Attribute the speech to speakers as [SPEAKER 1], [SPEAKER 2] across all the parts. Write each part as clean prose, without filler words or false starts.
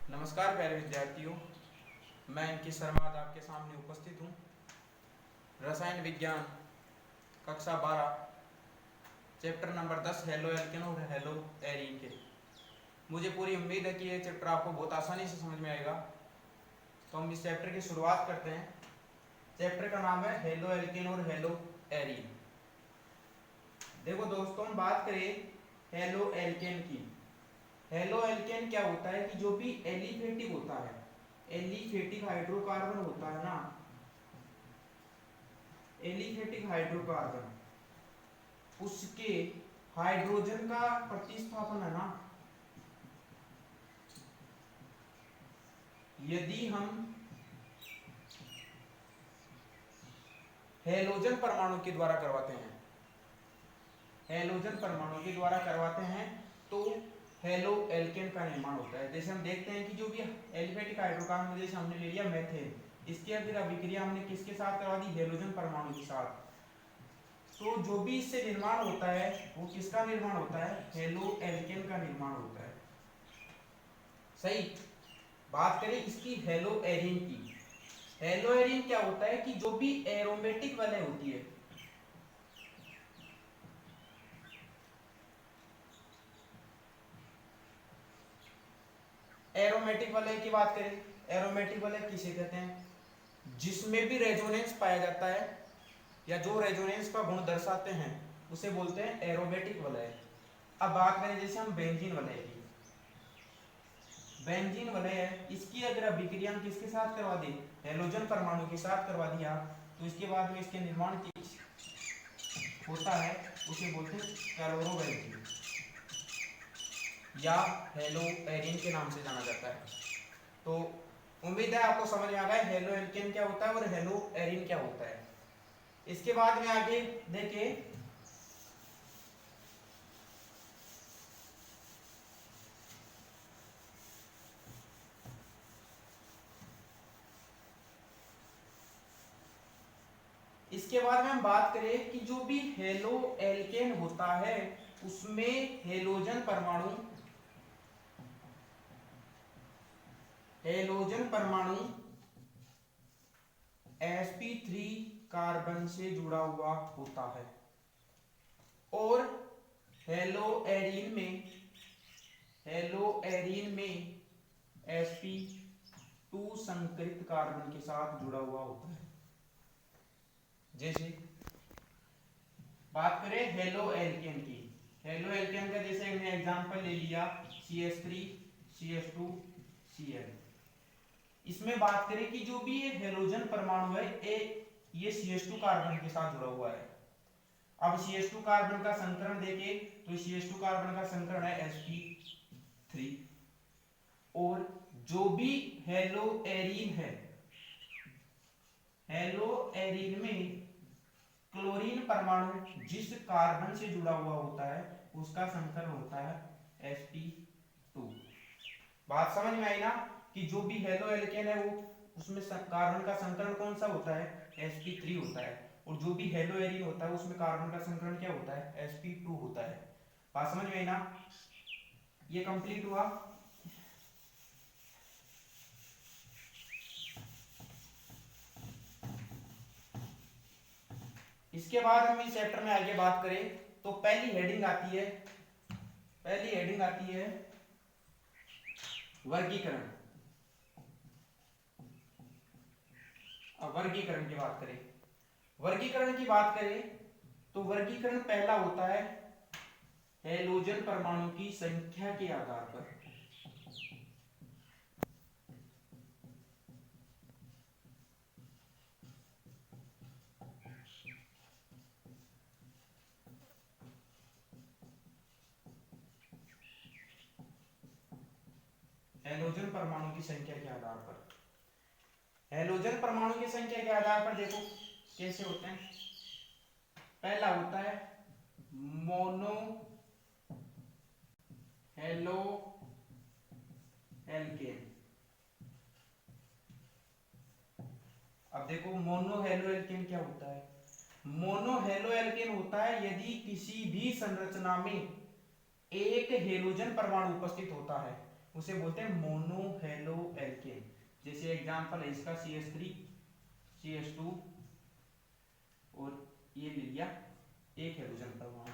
[SPEAKER 1] नमस्कार प्यारे विद्यार्थियों, मैं इनकी शर्मा आज आपके सामने उपस्थित हूँ। रसायन विज्ञान कक्षा 12 चैप्टर नंबर 10 हेलो एल्केन और हेलो एरीन के। मुझे पूरी उम्मीद है कि ये चैप्टर आपको बहुत आसानी से समझ में आएगा। तो हम इस चैप्टर की शुरुआत करते हैं। चैप्टर का नाम है हेलो एल्केन और हेलो एरीन। देखो दोस्तों, हम बात करें हेलो एल्केन की। हेलो एल्केन क्या होता है कि जो भी एलिफेटिक होता है, एलिफेटिक हाइड्रोकार्बन होता है ना, एलिफेटिक हाइड्रोकार्बन, उसके हाइड्रोजन का प्रतिस्थापन है ना, यदि हम हेलोजन परमाणु के द्वारा करवाते हैं, हेलोजन परमाणु के द्वारा करवाते हैं तो हेलो एल्केन का निर्माण होता है। जैसे हम देखते हैं कि जो भी एलिफेटिक हाइड्रोकार्बन, जैसे हमने ले लिया मेथेन, इसकी अगर अभिक्रिया हमने किसके साथ करवा दी, हेलोजन परमाणु के साथ, तो जो भी इससे निर्माण होता है वो किसका निर्माण होता है, हेलो एल्केन का निर्माण होता है। सही। बात करें इसकी हेलो एरीन की। हेलो एरीन क्या होता है कि जो भी एरोमेटिक वलय होती है, एरोमेटिक वलय की बात करें, एरोमेटिक वलय किसे कहते हैं, जिसमें भी रेजोनेंस पाया जाता है या जो रेजोनेंस का गुण दर्शाते हैं उसे बोलते हैं एरोमेटिक वलय। अब बात करें जैसे हम बेंजीन वलय की, बेंजीन वलय है, इसकी अगर अभिक्रिया हम किसके साथ करवा दें, हेलोजन परमाणु के साथ करवा दिया, तो इसके बाद में इसके निर्माण की होता है, उसे बोलते हैं क्लोरोबेंजीन या हेलो एरीन के नाम से जाना जाता है। तो उम्मीद है आपको समझ में आ गया हेलो एल्केन क्या होता है और हेलो एरीन क्या होता है। इसके बाद में आगे देखें, इसके बाद में हम बात करें कि जो भी हेलो एल्केन होता है उसमें हेलोजन परमाणु, हेलोजन परमाणु sp3 कार्बन से जुड़ा हुआ होता है और हेलो एरीन में, हेलो एरीन में sp2 संकरित कार्बन के साथ जुड़ा हुआ होता है। जैसे बात करें हेलो एल्केन की, हेलो एल्केन का जैसे हमने एग्जांपल ले लिया CH3 CH2 Cl। इसमें बात करें कि जो भी ये हेलोजन परमाणु है ये CH2 कार्बन के साथ जुड़ा हुआ है। अब CH2 कार्बन का संकरण देखें तो CH2 कार्बन का संकरण है sp3 और जो भी हेलो एरीन है, हेलो एरीन में क्लोरीन परमाणु जिस कार्बन से जुड़ा हुआ होता है उसका संकरण होता है sp2। बात समझ में आई ना कि जो भी हेलो एल्केन है वो उसमें कार्बन का संकरण कौन सा होता है, sp3 होता है, और जो भी हेलो एरीन होता है उसमें कार्बन का संकरण क्या होता है, sp2 होता है। बात समझ में आई ना, ये कंप्लीट हुआ। इसके बाद हम इस चैप्टर में आगे बात करें तो पहली हेडिंग आती है, पहली हेडिंग आती है वर्गीकरण। अब वर्गीकरण की बात करें, वर्गीकरण की बात करें तो वर्गीकरण पहला होता है हेलोजन परमाणु की संख्या के आधार पर। हेलोजन परमाणु की संख्या के आधार पर, हेलोजन परमाणु की संख्या के आधार पर देखो कैसे होते हैं। पहला होता है मोनो हेलो एल्केन। अब देखो मोनो हेलो एल्केन क्या होता है, मोनो हेलो एल्केन होता है यदि किसी भी संरचना में एक हेलोजन परमाणु उपस्थित होता है उसे बोलते हैं मोनो हेलो एल्केन। जैसे एग्जांपल है इसका CH3 CH2 और ये ले लिया एक हेलोजन परमाणु।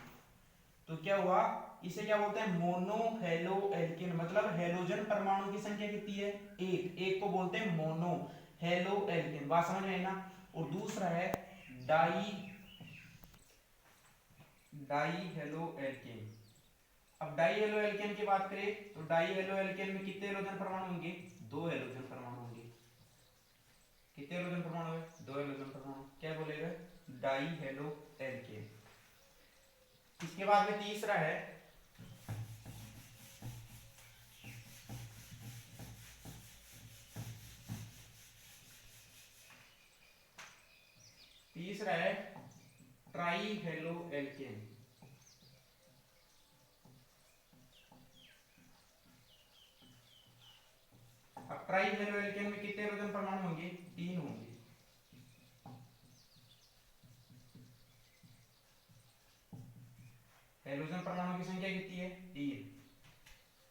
[SPEAKER 1] तो क्या हुआ, इसे क्या बोलते हैं मोनो हेलो एल्केन, मतलब हेलोजन परमाणु की संख्या कितनी है, एक को बोलते हैं मोनो हेलो एल्केन। बात समझ में आई ना। और दूसरा है डाई हेलो एल्केन। अब डाई हेलो एल्केन की बात करें तो डाई हेलो एल्केन में कितने हेलोजन परमाणु होंगे, दो हेलोजन परमाणु होंगे। कितने हेलोजन परमाणु है, दो हेलोजन परमाणु। क्या बोलेगा, डाई हेलो एल्केन। इसके बाद में तीसरा है ट्राई हेलो एल्केन। अब ट्राई हेलो एल्केन में कितने हेलोजन परमाणु होंगे, तीन होंगे। हेलोजन परमाणु की संख्या कितनी है, तीन।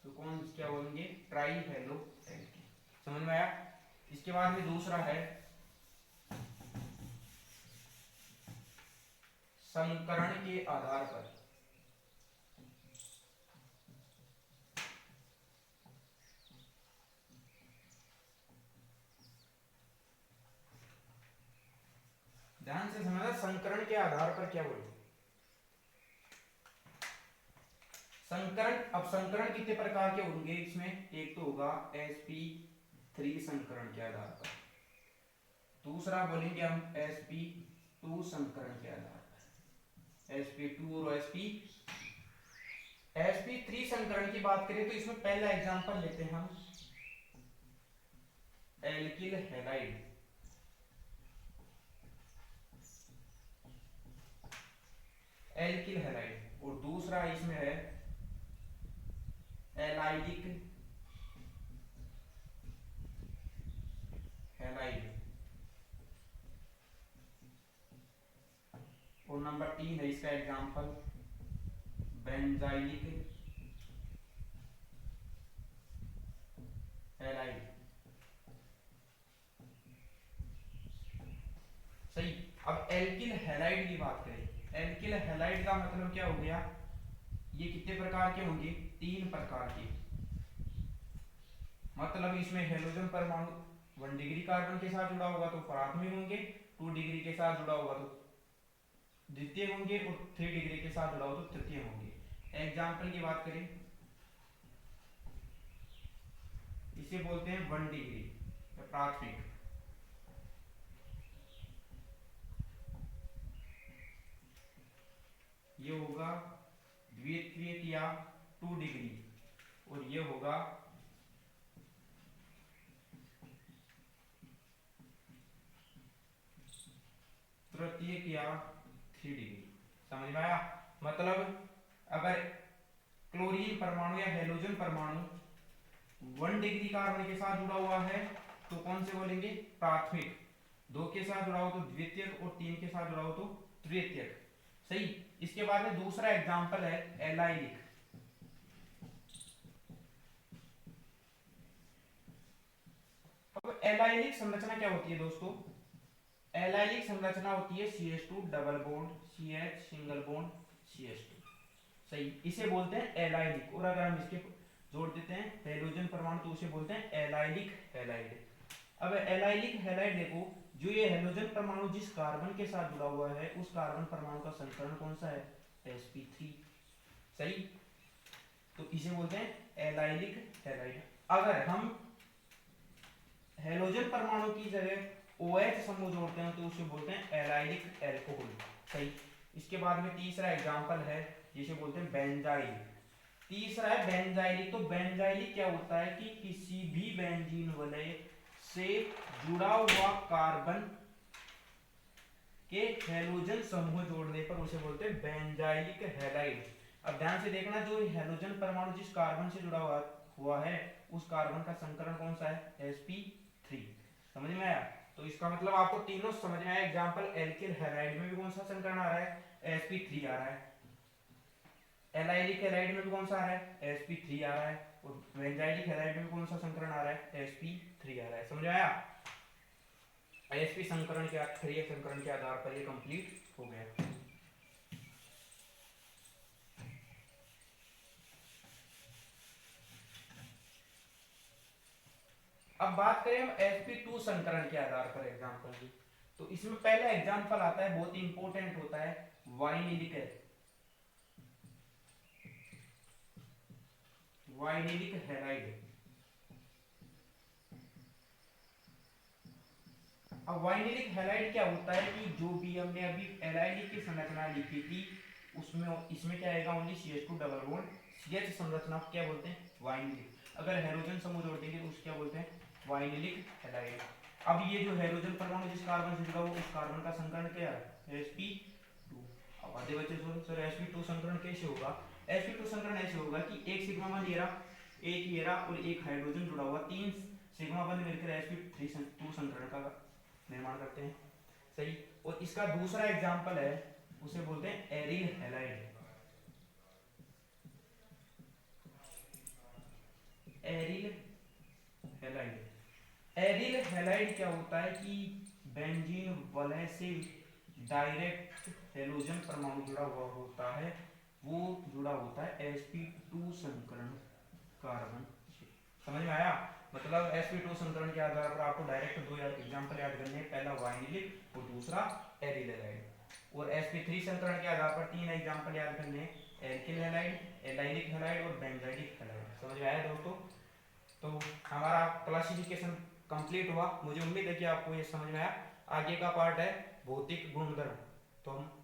[SPEAKER 1] तो कौन क्या बोलेंगे, ट्राई हेलो एल्केन। समझ में आया। इसके बाद में दूसरा है संकरण के आधार पर। ध्यान से समझना, संकरण के आधार पर क्या बोले, संकरण। अब संकरण कितने प्रकार के होंगे इसमें, एक तो होगा sp3 संकरण के आधार पर, दूसरा बोलेंगे हम sp2 संकरण के आधार पर, sp2 और sp3 संकरण की बात करें तो इसमें पहला एग्जांपल लेते हैं हम एल्किल हैलाइड। Alkyl halide. और दूसरा इसमें है एलाइलिक हैलाइड। और नंबर 3 है इसका एग्जांपल बेंजाइलिक हैलाइड। सही। अब एल्किल हैलाइड की बात करें, एल्किल हैलाइड का मतलब क्या हो गया, ये कितने प्रकार के होंगे, तीन प्रकार के। मतलब इसमें हेलोजन परमाणु 1 डिग्री कार्बन के साथ जुड़ा होगा तो प्राथमिक होंगे, 2 डिग्री के साथ जुड़ा होगा तो द्वितीय होंगे, और 3 डिग्री के साथ जुड़ा हो तो तृतीय होंगे। एग्जाम्पल की बात करें, इसे बोलते हैं 1 डिग्री प्राथमिक। ये होगा द्वितीयक या 2 डिग्री, और ये होगा तृतीयक या 3 डिग्री। समझ में आया। मतलब अगर क्लोरीन परमाणु या हेलोजन परमाणु 1 डिग्री कार्बन के साथ जुड़ा हुआ है तो कौन से बोलेंगे, प्राथमिक। 2 के साथ जुड़ा हो तो द्वितीयक, और 3 के साथ जुड़ा हो तो तृतीयक। सही। इसके बाद में दूसरा एग्जांपल है एलाइलिक। अब एलाइलिक संरचना क्या होती है दोस्तों, एलाइलिक संरचना होती है CH2 double bond CH single bond CH2। सही। इसे बोलते हैं एलाइलिक। और अगर हम इसके जोड़ देते हैं हेलोजन परमाणु तो उसे बोलते हैं एलाइलिक हैलाइड। अब एलाइलिक हैलाइड देखो, जो ये हेलोजन परमाणु जिस कार्बन के साथ जुड़ा हुआ है उस कार्बन परमाणु का संकरण कौन सा है, sp3। सही। तो इसे बोलते हैं एलाइलिक हैलाइड। अगर हम हेलोजन परमाणु की जगह OH समूह जोड़ते हैं तो उसे बोलते हैं एलाइलिक एल्कोहल। सही। इसके बाद में तीसरा एग्जांपल है जिसे बोलते हैं बेंजाइल। तीसरा है बेंजाइलिक। तो बेंजाइलिक क्या होता है कि किसी भी बेंजीन वलय से जुड़ा हुआ कार्बन के हेलोजन समूह जोड़ने पर उसे बोलते हैं बेंजाइलिक हैलाइड। अब ध्यान से देखना, जो हेलोजन परमाणु जिस कार्बन से जुड़ा हुआ है उस कार्बन का संकरण कौन सा है, sp3। समझ में आया। तो इसका मतलब आपको तीनों समझ में आया। एग्जांपल एल्किल हैलाइड में भी कौन सा संकरण आ रहा है, sp3 आ रहा है। एलाइलिक हैलाइड में भी कौन सा आ रहा है, sp3 आ रहा है। और बेंजाइलिक हैलाइड में कौन सा संकरण आ रहा है, sp3 आ रहा है। समझ आया? sp संकरण के क्रिया संकरण के आधार पर ये कंप्लीट हो गया। अब बात करें हम sp2 संकरण के आधार पर एग्जांपल की, तो इसमें पहला एग्जांपल आता है, बहुत ही इंपॉर्टेंट होता है, वाइनिलिक हैलाइड। अब वाइनिलिक हैलाइड क्या होता है कि जो भी हमने अभी एलाइलिक की संरचना लिखी थी उसमें इसमें क्या आएगा, only CH2 double bond, CH संरचना को क्या बोलते हैं, वाइनिलिक। अगर हाइड्रोजन समूह जोड़ देंगे तो उसको क्या बोलते हैं, वाइनिलिक हैलाइड। अब ये जो हाइड्रोजन परमाणु जिस कार्बन से जुड़ा हुआ उस कार्बन का संकरण क्या है, sp2। अब आधे बच्चे सर sp2 संकरण कैसे होगा, sp2 संकरण ऐसे होगा कि एक सिग्मा बंध ये रहा, एक ये रहा और एक हाइड्रोजन जुड़ा हुआ, तीन सिग्मा बंध मिलकर sp2 संकरण का निर्माण करते हैं। सही। और इसका दूसरा एग्जांपल है, उसे बोलते हैं aryl halide. Aryl halide, aryl halide क्या होता है कि बेंजीन वलय से डायरेक्ट हैलोजन परमाणु जुड़ा हुआ होता है, वो जुड़ा होता है sp2 संकरण कार्बन से। समझ में आया? मतलब sp2 संकरण के आधार पर आपको डायरेक्ट दो एग्जांपल याद करने हैं, पहला वाइनिलिक और दूसरा एरिल हैलाइड। और sp3 संकरण के आधार पर तीन एग्जांपल याद करने हैं, एल्किल हैलाइड, एलाइलिक हैलाइड और बेंजाइलिक हैलाइड। समझ में आया दोस्तों? तो हमारा क्लासिफिकेशन कंप्लीट हुआ, मुझे उम्मीद है कि आपको ये समझ में आया। आगे का पार्ट है भौतिक गुणधर्म, तो हम